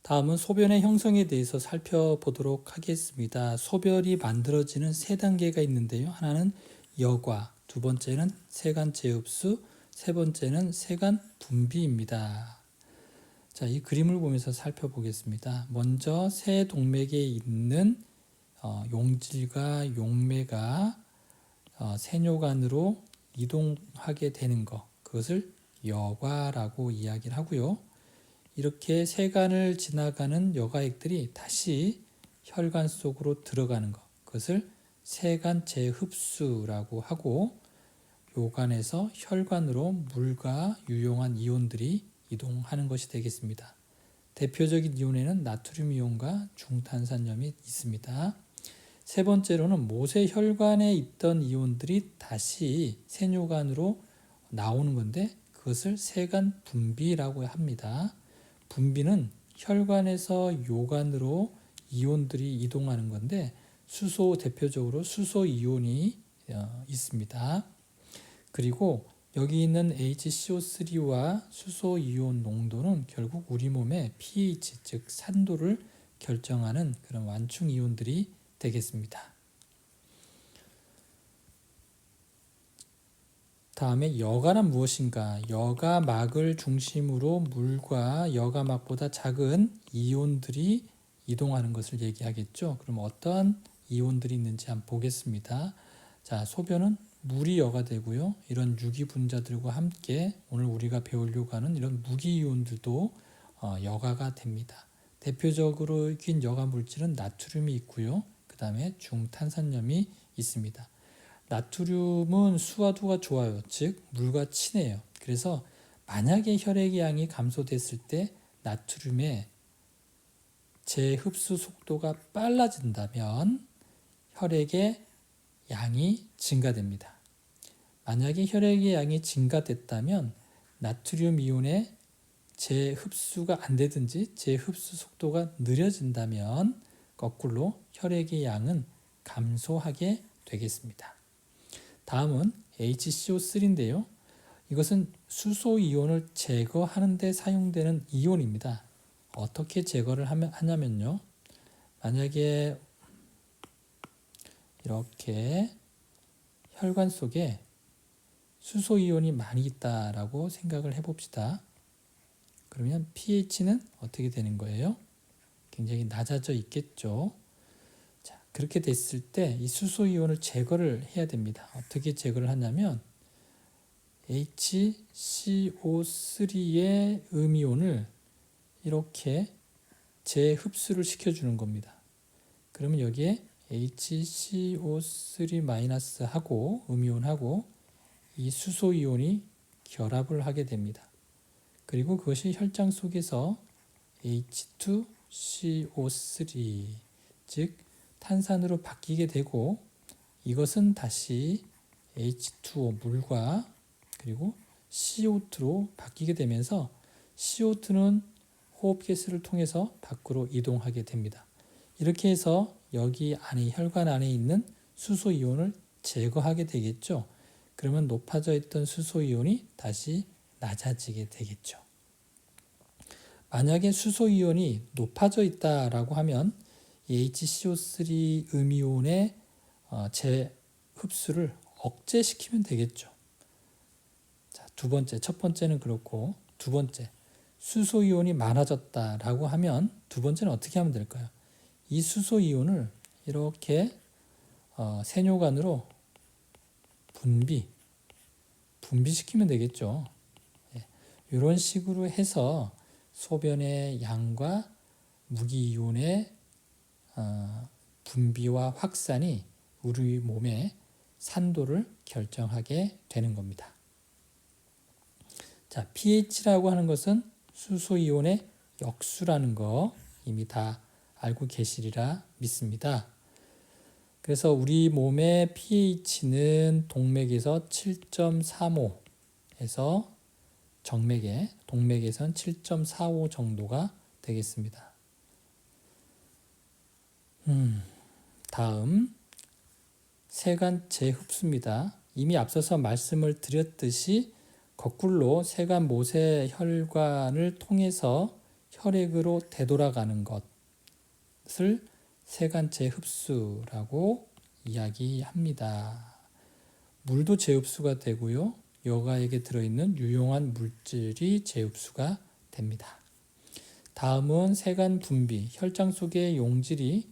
다음은 소변의 형성에 대해서 살펴보도록 하겠습니다. 소변이 만들어지는 세 단계가 있는데요. 하나는 여과, 두 번째는 세간 재흡수, 세 번째는 세간 분비입니다. 자, 이 그림을 보면서 살펴보겠습니다. 먼저 새 동맥에 있는 용질과 용매가 세뇨관으로 이동하게 되는 것, 그것을 여과라고 이야기를 하고요. 이렇게 세간을 지나가는 여과액들이 다시 혈관 속으로 들어가는 것, 그것을 세간 재흡수라고 하고, 요관에서 혈관으로 물과 유용한 이온들이 이동하는 것이 되겠습니다. 대표적인 이온에는 나트륨 이온과 중탄산염이 있습니다. 세 번째로는 모세혈관에 있던 이온들이 다시 세뇨관으로 나오는 건데, 그것을 세간 분비라고 합니다. 분비는 혈관에서 요관으로 이온들이 이동하는 건데, 대표적으로 수소 이온이 있습니다. 그리고 여기 있는 HCO3와 수소 이온 농도는 결국 우리 몸의 pH, 즉 산도를 결정하는 그런 완충 이온들이 되겠습니다. 다음에 여과는 무엇인가? 여과막을 중심으로 물과 여과막보다 작은 이온들이 이동하는 것을 얘기하겠죠. 그럼 어떠한 이온들이 있는지 한번 보겠습니다. 자, 소변은 물이 여과되고요. 이런 유기분자들과 함께 오늘 우리가 배우려고 하는 이런 무기이온들도 여과가 됩니다. 대표적으로인 여과 물질은 나트륨이 있고요. 그 다음에 중탄산염이 있습니다. 나트륨은 수화도가 좋아요. 즉 물과 친해요. 그래서 만약에 혈액의 양이 감소됐을 때 나트륨의 재흡수 속도가 빨라진다면 혈액의 양이 증가됩니다. 만약에 혈액의 양이 증가됐다면 나트륨 이온의 재흡수가 안 되든지 재흡수 속도가 느려진다면 거꾸로 혈액의 양은 감소하게 되겠습니다. 다음은 HCO3인데요. 이것은 수소 이온을 제거하는 데 사용되는 이온입니다. 어떻게 제거를 하냐면요. 만약에 이렇게 혈관 속에 수소 이온이 많이 있다라고 생각을 해봅시다. 그러면 pH는 어떻게 되는 거예요? 굉장히 낮아져 있겠죠. 자, 그렇게 됐을 때 이 수소 이온을 제거를 해야 됩니다. 어떻게 제거를 하냐면 HCO3의 음이온을 이렇게 재흡수를 시켜주는 겁니다. 그러면 여기에 HCO3- 음이온하고 이 수소 이온이 결합을 하게 됩니다. 그리고 그것이 혈장 속에서 H2CO3, 즉 탄산으로 바뀌게 되고, 이것은 다시 H2O 물과 그리고 CO2로 바뀌게 되면서 CO2는 호흡기스를 통해서 밖으로 이동하게 됩니다. 이렇게 해서 여기 안에 혈관 안에 있는 수소 이온을 제거하게 되겠죠. 그러면 높아져 있던 수소 이온이 다시 낮아지게 되겠죠. 만약에 수소 이온이 높아져 있다라고 하면 이 HCO3 음이온의 재흡수를 억제시키면 되겠죠. 자, 첫 번째는 그렇고, 두 번째, 수소 이온이 많아졌다라고 하면 두 번째는 어떻게 하면 될까요? 이 수소 이온을 이렇게 세뇨관으로 분비시키면 되겠죠. 이런 식으로 해서 소변의 양과 무기이온의 분비와 확산이 우리 몸의 산도를 결정하게 되는 겁니다. 자, pH라고 하는 것은 수소이온의 역수라는 거 이미 다 알고 계시리라 믿습니다. 그래서 우리 몸의 pH는 동맥에서 7.35에서 동맥에선 7.45 정도가 되겠습니다. 다음 세간 재흡수입니다. 이미 앞서서 말씀을 드렸듯이 거꾸로 세간 모세 혈관을 통해서 혈액으로 되돌아가는 것을 세간체 흡수라고 이야기합니다. 물도 재흡수가 되고요. 여가액에 들어있는 유용한 물질이 재흡수가 됩니다. 다음은 세간 분비, 혈장 속의 용질이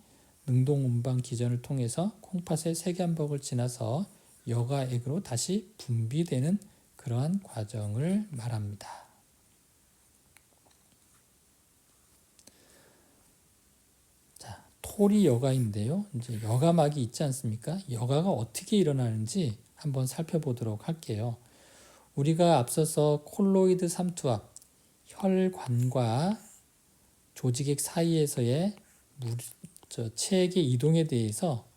능동운반 기전을 통해서 콩팥의 세간벽을 지나서 여가액으로 다시 분비되는 그러한 과정을 말합니다. 자, 토리 여가인데요. 이제 여가막이 있지 않습니까? 여가가 어떻게 일어나는지 한번 살펴보도록 할게요. 우리가 앞서서 콜로이드 삼투압, 혈관과 조직액 사이에서의 체액의 이동에 대해서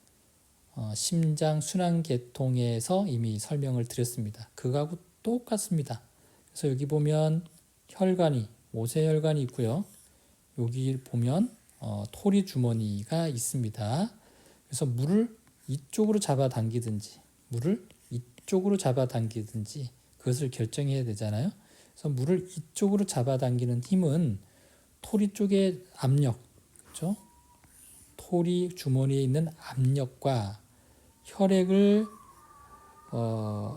심장 순환계통에서 이미 설명을 드렸습니다. 그거하고 똑같습니다. 그래서 여기 보면 혈관이, 모세혈관이 있고요. 여기 보면 토리 주머니가 있습니다. 그래서 물을 이쪽으로 잡아당기든지 물을 이쪽으로 잡아당기든지 그것을 결정해야 되잖아요. 그래서 물을 이쪽으로 잡아당기는 힘은 토리 쪽의 압력, 그렇죠? 토리 주머니에 있는 압력과 혈액을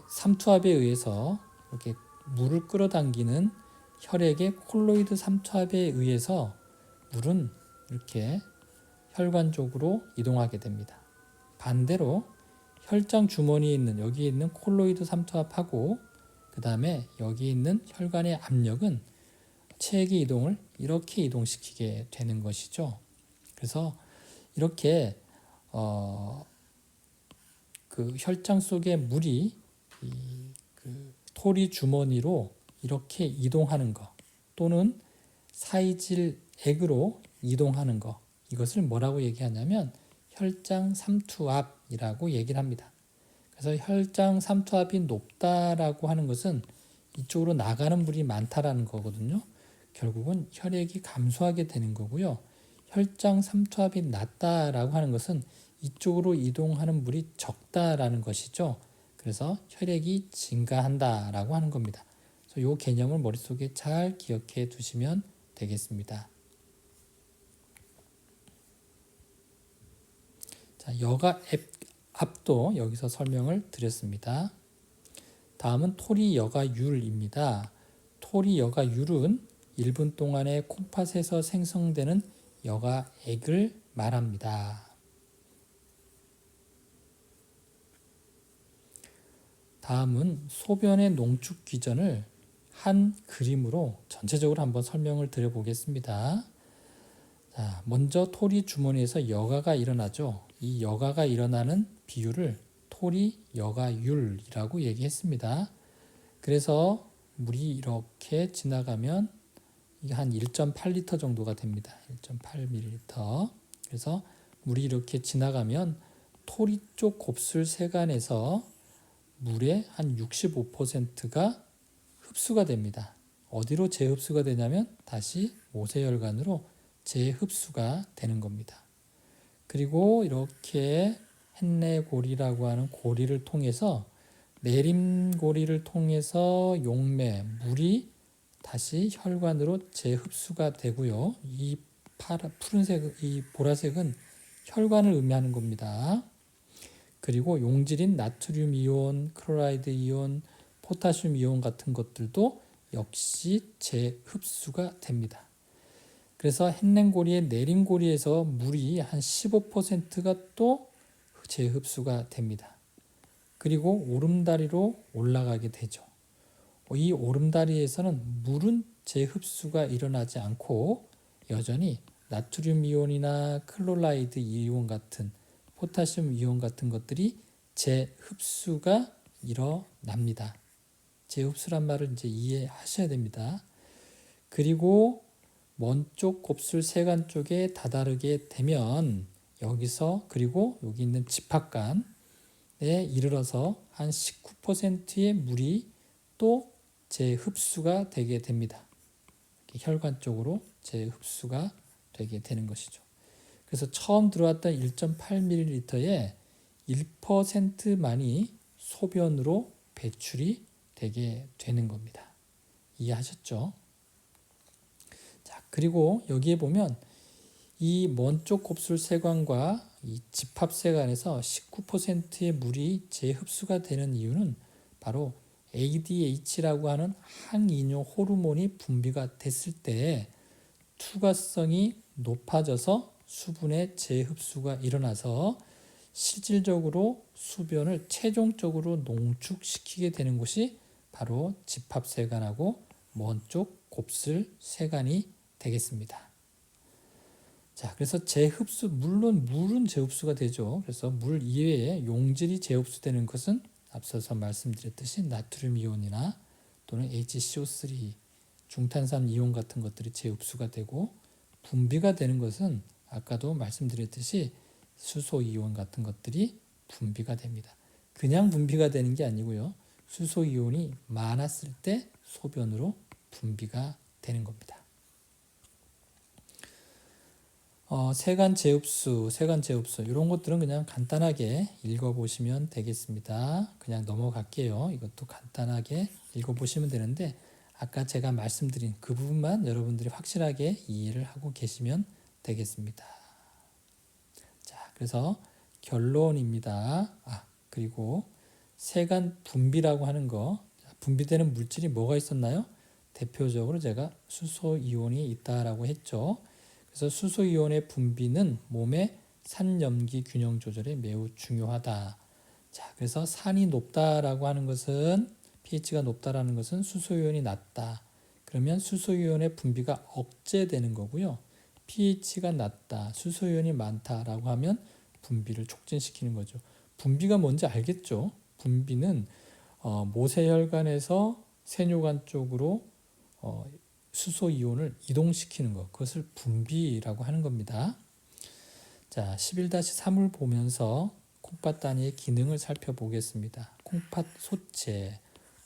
삼투압에 의해서 이렇게 물을 끌어당기는 혈액의 콜로이드 삼투압에 의해서 물은 이렇게 혈관 쪽으로 이동하게 됩니다. 반대로 혈장 주머니에 있는 여기에 있는 콜로이드 삼투압하고 그 다음에 여기 있는 혈관의 압력은 체액의 이동을 이렇게 이동시키게 되는 것이죠. 그래서 이렇게 그 혈장 속의 물이 그 토리 주머니로 이렇게 이동하는 것 또는 사이질액으로 이동하는 것 이것을 뭐라고 얘기하냐면 혈장 삼투압이라고 얘기를 합니다. 그래서 혈장 삼투압이 높다라고 하는 것은 이쪽으로 나가는 물이 많다라는 거거든요. 결국은 혈액이 감소하게 되는 거고요. 혈장 삼투압이 낮다라고 하는 것은 이쪽으로 이동하는 물이 적다라는 것이죠. 그래서 혈액이 증가한다라고 하는 겁니다. 그래서 이 개념을 머릿속에 잘 기억해 두시면 되겠습니다. 자, 여가압도 여기서 설명을 드렸습니다. 다음은 토리 여가율입니다. 토리 여가율은 1분 동안에 콩팥에서 생성되는 여가액을 말합니다. 다음은 소변의 농축 기전을 한 그림으로 전체적으로 한번 설명을 드려보겠습니다. 자, 먼저 토리 주머니에서 여가가 일어나죠. 이 여가가 일어나는 비율을 토리 여가율이라고 얘기했습니다. 그래서 물이 이렇게 지나가면 이게 한 1.8리터 정도가 됩니다. 1.8ml. 그래서 물이 이렇게 지나가면 토리 쪽 곱슬 세간에서 물의 한 65%가 흡수가 됩니다. 어디로 재흡수가 되냐면 다시 모세혈관으로 재흡수가 되는 겁니다. 그리고 이렇게 헨레고리라고 하는 고리를 통해서 내림고리를 통해서 용매, 물이 다시 혈관으로 재흡수가 되고요. 이 푸른색, 이 보라색은 혈관을 의미하는 겁니다. 그리고 용질인 나트륨 이온, 클로라이드 이온, 포타슘 이온 같은 것들도 역시 재흡수가 됩니다. 그래서 헨렌고리의 내림고리에서 물이 한 15%가 또 재흡수가 됩니다. 그리고 오름다리로 올라가게 되죠. 이 오름다리에서는 물은 재흡수가 일어나지 않고 여전히 나트륨 이온이나 클로라이드 이온 같은 포타슘 이온 같은 것들이 재흡수가 일어납니다. 재흡수란 말을 이제 이해하셔야 됩니다. 그리고 먼 쪽 곱슬 세간 쪽에 다다르게 되면 여기서 그리고 여기 있는 집합관에 이르러서 한 19%의 물이 또 재흡수가 되게 됩니다. 혈관 쪽으로 재흡수가 되게 되는 것이죠. 그래서 처음 들어왔던 1.8ml에 1%만이 소변으로 배출이 되게 되는 겁니다. 이해하셨죠? 자, 그리고 여기에 보면 이 먼 쪽 곱슬세관과 이 집합세관에서 19%의 물이 재흡수가 되는 이유는 바로 ADH라고 하는 항이뇨 호르몬이 분비가 됐을 때 투과성이 높아져서 수분의 재흡수가 일어나서 실질적으로 수변을 최종적으로 농축시키게 되는 곳이 바로 집합세관하고 먼 쪽 곱슬세관이 되겠습니다. 자, 그래서 재흡수, 물론 물은 재흡수가 되죠. 그래서 물 이외에 용질이 재흡수되는 것은 앞서서 말씀드렸듯이 나트륨 이온이나 또는 HCO3, 중탄산 이온 같은 것들이 재흡수가 되고, 분비가 되는 것은 아까도 말씀드렸듯이 수소 이온 같은 것들이 분비가 됩니다. 그냥 분비가 되는 게 아니고요. 수소 이온이 많았을 때 소변으로 분비가 되는 겁니다. 세간 재흡수 이런 것들은 그냥 간단하게 읽어보시면 되겠습니다. 그냥 넘어갈게요. 이것도 간단하게 읽어보시면 되는데 아까 제가 말씀드린 그 부분만 여러분들이 확실하게 이해를 하고 계시면 되겠습니다. 자, 그래서 결론입니다. 그리고 세간 분비라고 하는 거, 분비되는 물질이 뭐가 있었나요? 대표적으로 제가 수소 이온이 있다라고 했죠. 그래서 수소 이온의 분비는 몸의 산염기 균형 조절에 매우 중요하다. 자, 그래서 산이 높다라고 하는 것은 pH가 높다라는 것은 수소 이온이 낮다. 그러면 수소 이온의 분비가 억제되는 거고요. pH가 낮다, 수소 이온이 많다라고 하면 분비를 촉진시키는 거죠. 분비가 뭔지 알겠죠? 분비는 모세혈관에서 세뇨관 쪽으로 수소 이온을 이동시키는 것, 그것을 분비라고 하는 겁니다. 자, 11-3을 보면서 콩팥 단위의 기능을 살펴보겠습니다. 콩팥 소체,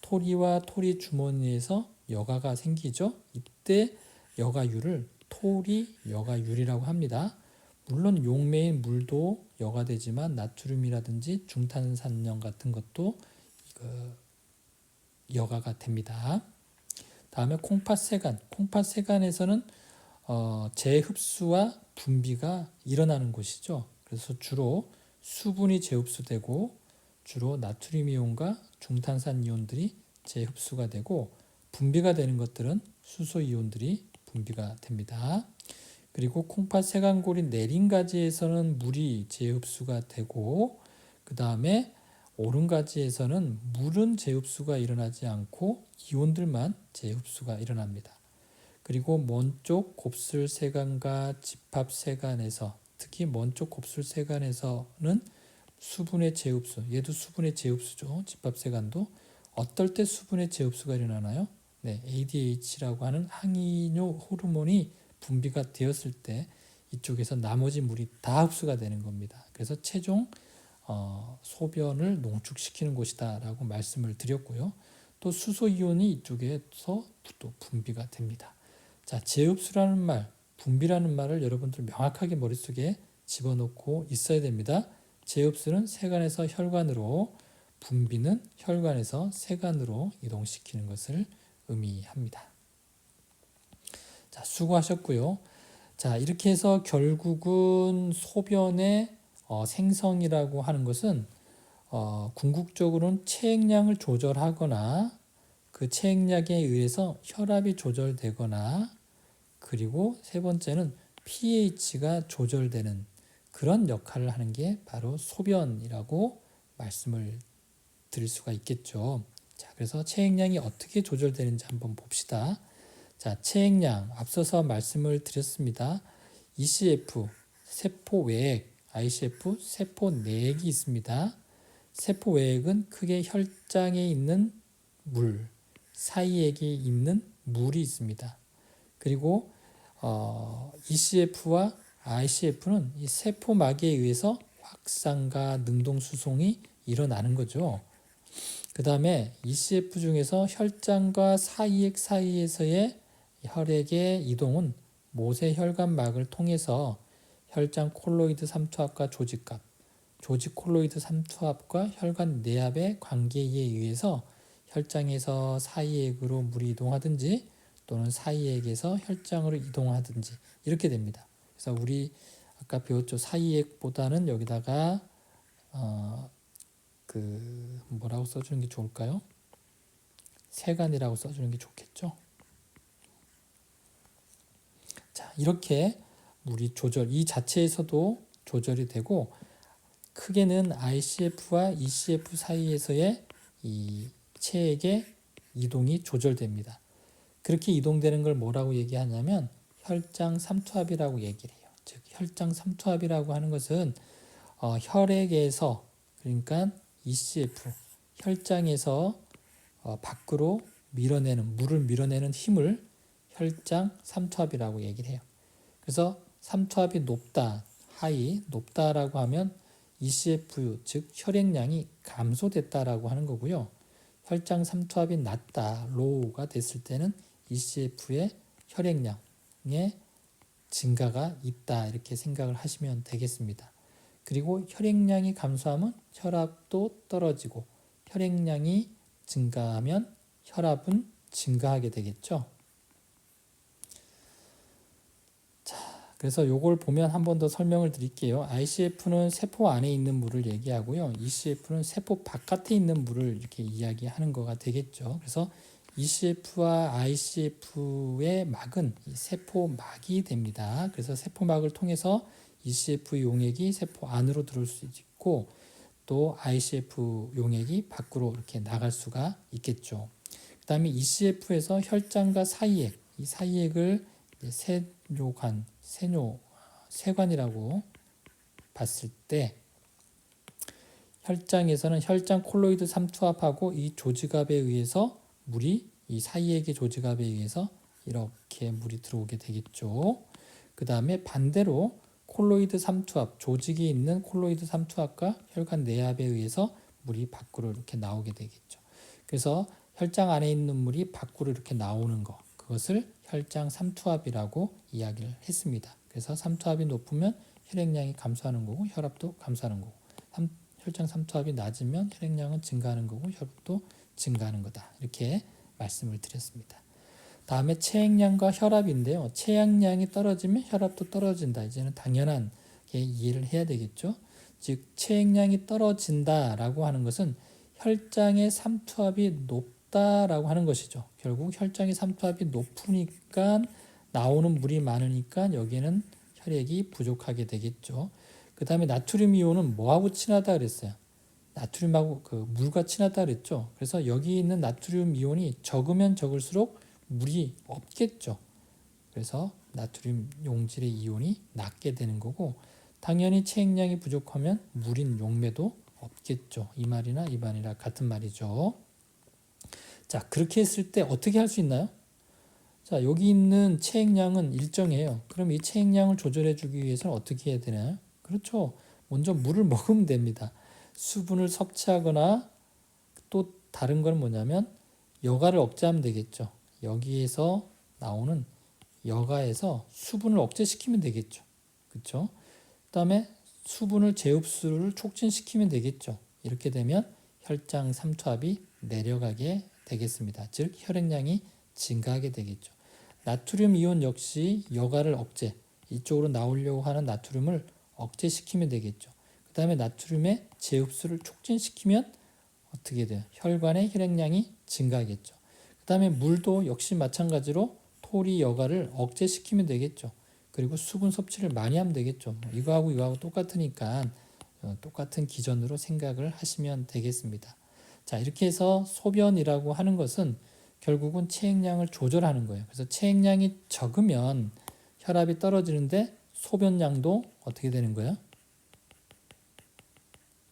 토리와 토리 주머니에서 여과가 생기죠. 이때 여과율을 토리 여과율이라고 합니다. 물론 용매인 물도 여과되지만 나트륨이라든지 중탄산염 같은 것도 여과가 됩니다. 다음에 콩팥세관에서는 재흡수와 분비가 일어나는 곳이죠. 그래서 주로 수분이 재흡수되고 주로 나트륨 이온과 중탄산 이온들이 재흡수가 되고, 분비가 되는 것들은 수소 이온들이 분비가 됩니다. 그리고 콩팥세관골이 내린 가지에서는 물이 재흡수가 되고, 그 다음에 오른 가지에서는 물은 재흡수가 일어나지 않고 이온들만 재흡수가 일어납니다. 그리고 먼 쪽 곱슬세관과 집합세관에서, 특히 먼 쪽 곱슬세관에서는 수분의 재흡수, 얘도 수분의 재흡수죠. 집합세관도. 어떨 때 수분의 재흡수가 일어나나요? 네, ADH라고 하는 항이뇨 호르몬이 분비가 되었을 때 이쪽에서 나머지 물이 다 흡수가 되는 겁니다. 그래서 최종 소변을 농축시키는 곳이다 라고 말씀을 드렸고요. 또 수소 이온이 이쪽에서 또 분비가 됩니다. 자, 재흡수라는 말, 분비라는 말을 여러분들 명확하게 머릿속에 집어넣고 있어야 됩니다. 재흡수는 세관에서 혈관으로, 분비는 혈관에서 세관으로 이동시키는 것을 의미합니다. 자, 수고하셨고요. 자, 이렇게 해서 결국은 소변의 생성이라고 하는 것은 궁극적으로는 체액량을 조절하거나 그 체액량에 의해서 혈압이 조절되거나, 그리고 세 번째는 pH가 조절되는 그런 역할을 하는 게 바로 소변이라고 말씀을 드릴 수가 있겠죠. 자, 그래서 체액량이 어떻게 조절되는지 한번 봅시다. 자, 체액량 앞서서 말씀을 드렸습니다. ECF 세포 외액, ICF 세포 내액이 있습니다. 세포 외액은 크게 혈장에 있는 물, 사이액에 있는 물이 있습니다. 그리고 ECF와 ICF는 이 세포막에 의해서 확산과 능동 수송이 일어나는 거죠. 그 다음에 ECF 중에서 혈장과 사이액 사이에서의 혈액의 이동은 모세혈관막을 통해서 혈장 콜로이드 삼투압과 조직압, 조직 콜로이드 삼투압과 혈관 내압의 관계에 의해서 혈장에서 사이액으로 물이 이동하든지 또는 사이액에서 혈장으로 이동하든지 이렇게 됩니다. 그래서 우리 아까 배웠죠. 사이액보다는 여기다가 그 뭐라고 써주는 게 좋을까요? 세간이라고 써주는 게 좋겠죠. 자, 이렇게 물이 조절, 이 자체에서도 조절이 되고 크게는 ICF와 ECF 사이에서의 이 체액의 이동이 조절됩니다. 그렇게 이동되는 걸 뭐라고 얘기하냐면 혈장 삼투압이라고 얘기를 해요. 즉 혈장 삼투압이라고 하는 것은 혈액에서 그러니까 ECF 혈장에서 밖으로 밀어내는 물을 밀어내는 힘을 혈장 삼투압이라고 얘기를 해요. 그래서 삼투압이 높다, 하이, 높다라고 하면 ECF 즉 혈액량이 감소됐다라고 하는 거고요. 혈장 삼투압이 낮다, 로우가 됐을 때는 ECF의 혈액량의 증가가 있다 이렇게 생각을 하시면 되겠습니다. 그리고 혈액량이 감소하면 혈압도 떨어지고 혈액량이 증가하면 혈압은 증가하게 되겠죠. 자, 그래서 요걸 보면 한 번 더 설명을 드릴게요. ICF는 세포 안에 있는 물을 얘기하고요. ECF는 세포 바깥에 있는 물을 이렇게 이야기하는 거가 되겠죠. 그래서 ECF와 ICF의 막은 세포막이 됩니다. 그래서 세포막을 통해서 ECF 용액이 세포 안으로 들어올 수 있고 또 ICF 용액이 밖으로 이렇게 나갈 수가 있겠죠. 그 다음에 ECF에서 혈장과 사이액, 이 사이액을 세관이라고 봤을 때 혈장에서는 혈장 콜로이드 삼투압하고 이 조직압에 의해서 물이 이 사이액의 조직압에 의해서 이렇게 물이 들어오게 되겠죠. 그 다음에 반대로 콜로이드 삼투압, 조직이 있는 콜로이드 삼투압과 혈관 내압에 의해서 물이 밖으로 이렇게 나오게 되겠죠. 그래서 혈장 안에 있는 물이 밖으로 이렇게 나오는 거, 그것을 혈장 삼투압이라고 이야기를 했습니다. 그래서 삼투압이 높으면 혈액량이 감소하는 거고 혈압도 감소하는 거고 혈장 삼투압이 낮으면 혈액량은 증가하는 거고 혈압도 증가하는 거다. 이렇게 말씀을 드렸습니다. 다음에 체액량과 혈압인데요. 체액량이 떨어지면 혈압도 떨어진다. 이제는 당연한 이해를 해야 되겠죠. 즉 체액량이 떨어진다라고 하는 것은 혈장의 삼투압이 높다라고 하는 것이죠. 결국 혈장의 삼투압이 높으니까 나오는 물이 많으니까 여기에는 혈액이 부족하게 되겠죠. 그 다음에 나트륨 이온은 뭐하고 친하다 그랬어요? 나트륨하고 그 물과 친하다 그랬죠. 그래서 여기 있는 나트륨 이온이 적으면 적을수록 물이 없겠죠. 그래서 나트륨 용질의 이온이 낮게 되는 거고 당연히 체액량이 부족하면 물인 용매도 없겠죠. 이 말이나 이 말이나 같은 말이죠. 자, 그렇게 했을 때 어떻게 할 수 있나요? 자, 여기 있는 체액량은 일정해요. 그럼 이 체액량을 조절해 주기 위해서는 어떻게 해야 되나요? 그렇죠. 먼저 물을 먹으면 됩니다. 수분을 섭취하거나 또 다른 건 뭐냐면 여가를 억제하면 되겠죠. 여기에서 나오는 여가에서 수분을 억제시키면 되겠죠. 그렇죠? 그다음에 수분을 재흡수를 촉진시키면 되겠죠. 이렇게 되면 혈장 삼투압이 내려가게 되겠습니다. 즉 혈액량이 증가하게 되겠죠. 나트륨 이온 역시 여가를 억제, 이쪽으로 나오려고 하는 나트륨을 억제시키면 되겠죠. 그 다음에 나트륨의 재흡수를 촉진시키면 어떻게 돼요? 혈관의 혈액량이 증가하겠죠. 그 다음에 물도 역시 마찬가지로 토리 여가를 억제시키면 되겠죠. 그리고 수분 섭취를 많이 하면 되겠죠. 이거하고 똑같으니까 똑같은 기전으로 생각을 하시면 되겠습니다. 자, 이렇게 해서 소변이라고 하는 것은 결국은 체액량을 조절하는 거예요. 그래서 체액량이 적으면 혈압이 떨어지는데 소변량도 어떻게 되는 거예요?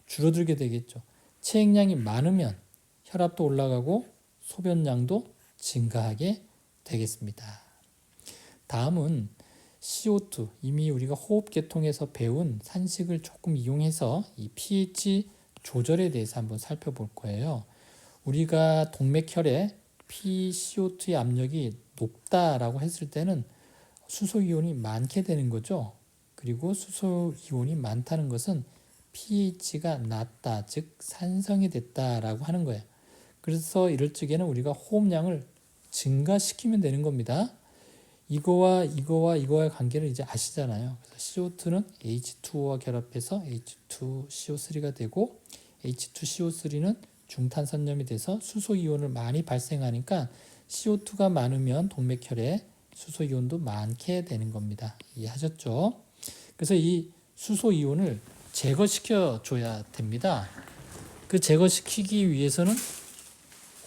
줄어들게 되겠죠. 체액량이 많으면 혈압도 올라가고 소변량도 증가하게 되겠습니다. 다음은 CO2, 이미 우리가 호흡계통에서 배운 산식을 조금 이용해서 이 pH 조절에 대해서 한번 살펴볼 거예요. 우리가 동맥혈에 pCO2의 압력이 높다라고 했을 때는 수소이온이 많게 되는 거죠. 그리고 수소이온이 많다는 것은 pH가 낮다, 즉 산성이 됐다라고 하는 거예요. 그래서 이럴 적에는 우리가 호흡량을 증가시키면 되는 겁니다. 이거와의 관계를 이제 아시잖아요. 그래서 CO2는 H2O와 결합해서 H2CO3가 되고 H2CO3는 중탄산염이 돼서 수소이온을 많이 발생하니까 CO2가 많으면 동맥혈에 수소이온도 많게 되는 겁니다. 이해하셨죠? 그래서 이 수소이온을 제거시켜 줘야 됩니다. 그 제거시키기 위해서는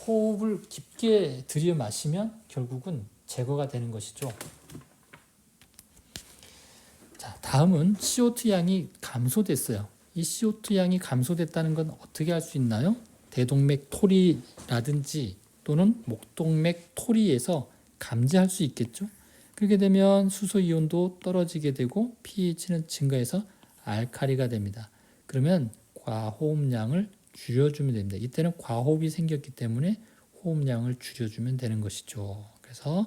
호흡을 깊게 들여 마시면 결국은 제거가 되는 것이죠. 자, 다음은 CO2 양이 감소됐어요. 이 CO2 양이 감소됐다는 건 어떻게 할 수 있나요? 대동맥 토리라든지 또는 목동맥 토리에서 감지할 수 있겠죠. 그렇게 되면 수소 이온도 떨어지게 되고 pH는 증가해서 알칼리가 됩니다. 그러면 과호흡량을 줄여주면 됩니다. 이때는 과호흡이 생겼기 때문에 호흡량을 줄여주면 되는 것이죠. 그래서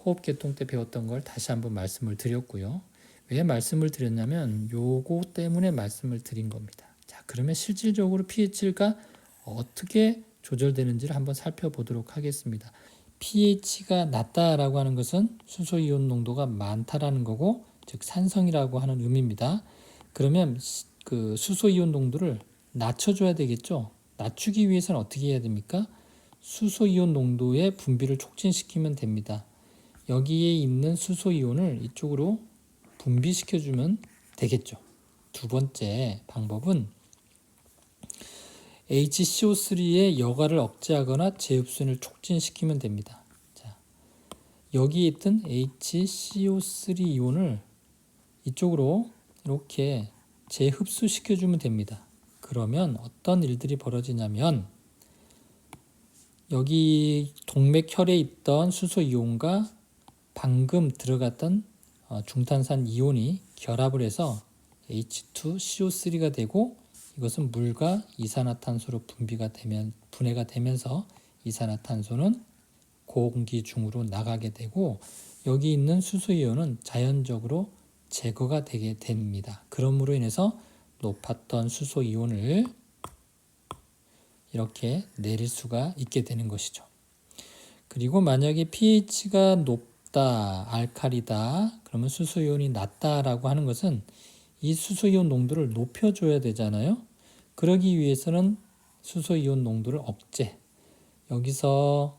호흡계통 때 배웠던 걸 다시 한번 말씀을 드렸고요. 왜 말씀을 드렸냐면 요거 때문에 말씀을 드린 겁니다. 자, 그러면 실질적으로 pH가 어떻게 조절되는지를 한번 살펴보도록 하겠습니다. pH가 낮다라고 하는 것은 수소이온 농도가 많다라는 거고, 즉 산성이라고 하는 의미입니다. 그러면 그 수소이온 농도를 낮춰줘야 되겠죠. 낮추기 위해서는 어떻게 해야 됩니까? 수소이온 농도의 분비를 촉진시키면 됩니다. 여기에 있는 수소이온을 이쪽으로 분비시켜주면 되겠죠. 두 번째 방법은 HCO3의 여과를 억제하거나 재흡순을 촉진시키면 됩니다. 자, 여기에 있던 HCO3 이온을 이쪽으로 이렇게 재흡수시켜주면 됩니다. 그러면 어떤 일들이 벌어지냐면 여기 동맥혈에 있던 수소 이온과 방금 들어갔던 중탄산 이온이 결합을 해서 H2CO3가 되고, 이것은 물과 이산화탄소로 분해가 되면서 이산화탄소는 공기 중으로 나가게 되고, 여기 있는 수소 이온은 자연적으로 제거가 되게 됩니다. 그러므로 인해서 높았던 수소 이온을 이렇게 내릴 수가 있게 되는 것이죠. 그리고 만약에 pH가 높다, 알칼리다, 그러면 수소이온이 낮다라고 하는 것은 이 수소이온 농도를 높여줘야 되잖아요. 그러기 위해서는 수소이온 농도를 여기서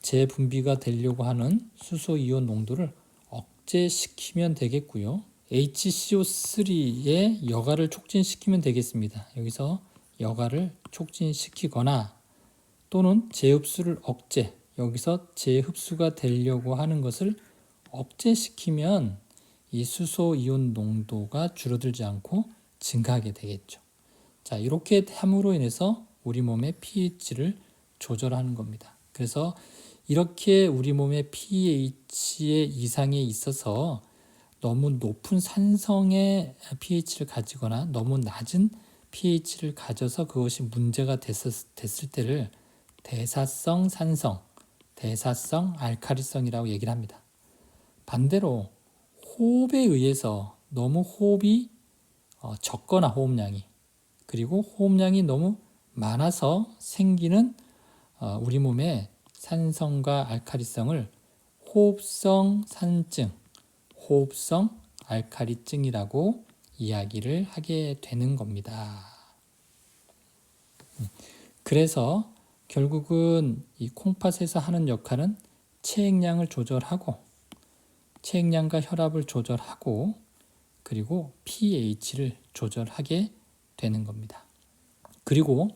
재분비가 되려고 하는 수소이온 농도를 억제시키면 되겠고요. HCO3의 여과를 촉진시키면 되겠습니다. 여기서 여과를 촉진시키거나 또는 재흡수를 여기서 재흡수가 되려고 하는 것을 억제시키면 이 수소 이온 농도가 줄어들지 않고 증가하게 되겠죠. 자, 이렇게 함으로 인해서 우리 몸의 pH를 조절하는 겁니다. 그래서 이렇게 우리 몸의 pH의 이상에 있어서 너무 높은 산성의 pH를 가지거나 너무 낮은 pH를 가져서 그것이 문제가 됐을 때를 대사성 산성, 대사성 알칼리성이라고 얘기를 합니다. 반대로 호흡에 의해서 너무 호흡이 적거나 호흡량이, 그리고 호흡량이 너무 많아서 생기는 우리 몸의 산성과 알칼리성을 호흡성 산증, 호흡성 알칼리증이라고 이야기를 하게 되는 겁니다. 그래서 결국은 이 콩팥에서 하는 역할은 체액량을 조절하고, 체액량과 혈압을 조절하고, 그리고 pH를 조절하게 되는 겁니다. 그리고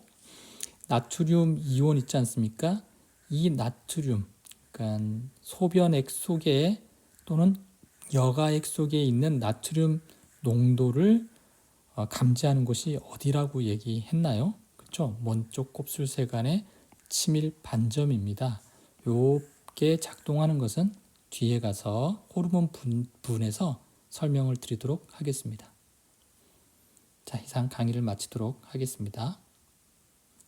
나트륨 이온 있지 않습니까? 이 나트륨, 그러니까 소변액 속에 또는 여가액 속에 있는 나트륨 농도를 감지하는 곳이 어디라고 얘기했나요? 그렇죠? 먼쪽 곱슬세간의 치밀 반점입니다. 요게 작동하는 것은 뒤에 가서 호르몬 분에서 설명을 드리도록 하겠습니다. 자, 이상 강의를 마치도록 하겠습니다.